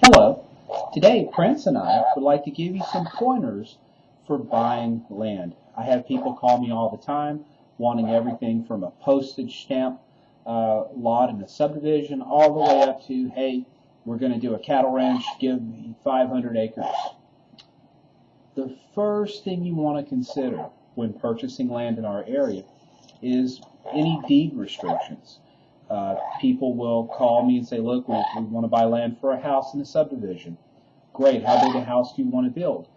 Hello. Today, Prince and I would like to give you some pointers for buying land. I have people call me all the time wanting everything from a postage stamp lot in a subdivision all the way up to, hey, we're going to do a cattle ranch, give me 500 acres. The first thing you want to consider when purchasing land in our area is any deed restrictions. People will call me and say, look, we want to buy land for a house in a subdivision. Great, how big a house do you want to build?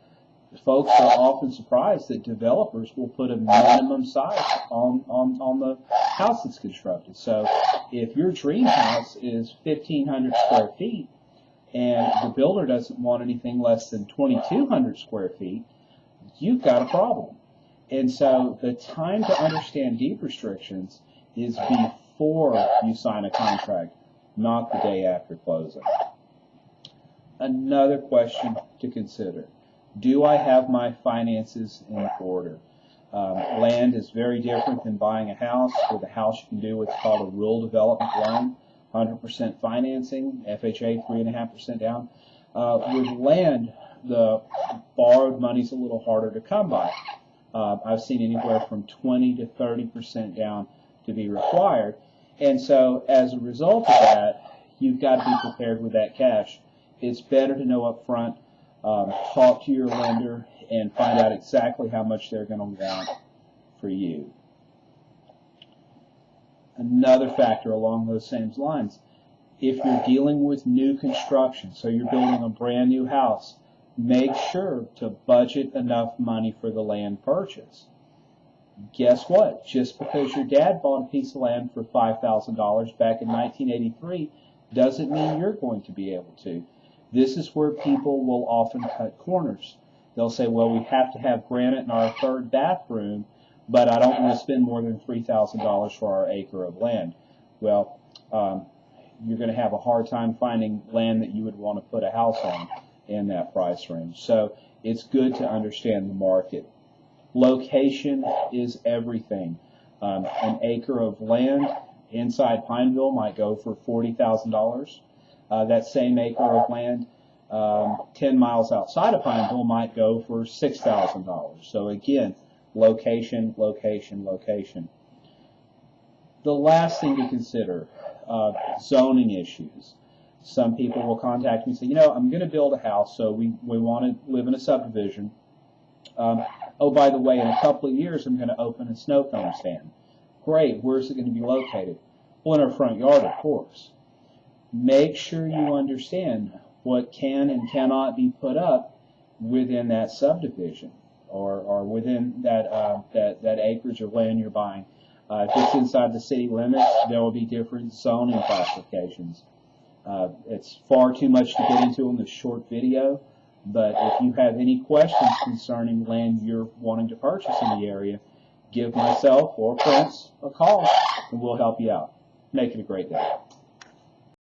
Folks are often surprised that developers will put a minimum size on the house that's constructed. So if your dream house is 1,500 square feet and the builder doesn't want anything less than 2,200 square feet, you've got a problem. And so the time to understand deed restrictions is before you sign a contract, not the day after closing. Another question to consider: do I have my finances in order? Land is very different than buying a house. With a house, you can do what's called a rural development loan, 100% financing, FHA 3.5% down. With land, the borrowed money's a little harder to come by. I've seen anywhere from 20 to 30% down to be required. And so as a result of that, you've got to be prepared with that cash. It's better to know up front, talk to your lender, and find out exactly how much they're going to want for you. Another factor along those same lines, if you're dealing with new construction, so you're building a brand new house, make sure to budget enough money for the land purchase. Guess what? Just because your dad bought a piece of land for $5,000 back in 1983 doesn't mean you're going to be able to. This is where people will often cut corners. They'll say, well, we have to have granite in our third bathroom, but I don't want to spend more than $3,000 for our acre of land. Well, you're going to have a hard time finding land that you would want to put a house on in that price range. So it's good to understand the market. Location is everything. An acre of land inside Pineville might go for $40,000. That same acre of land 10 miles outside of Pineville might go for $6,000. So again, location, location, location. The last thing to consider, zoning issues. Some people will contact me and say, you know, I'm going to build a house, so we want to live in a subdivision. Oh, by the way, in a couple of years, I'm going to open a snow cone stand. Great. Where's it going to be located? Well, in our front yard, of course. Make sure you understand what can and cannot be put up within that subdivision or within that acreage of land you're buying. If it's inside the city limits, there will be different zoning classifications. It's far too much to get into in this short video, but if you have any questions concerning land you're wanting to purchase in the area, give myself or Prince a call, and we'll help you out. Make it a great day.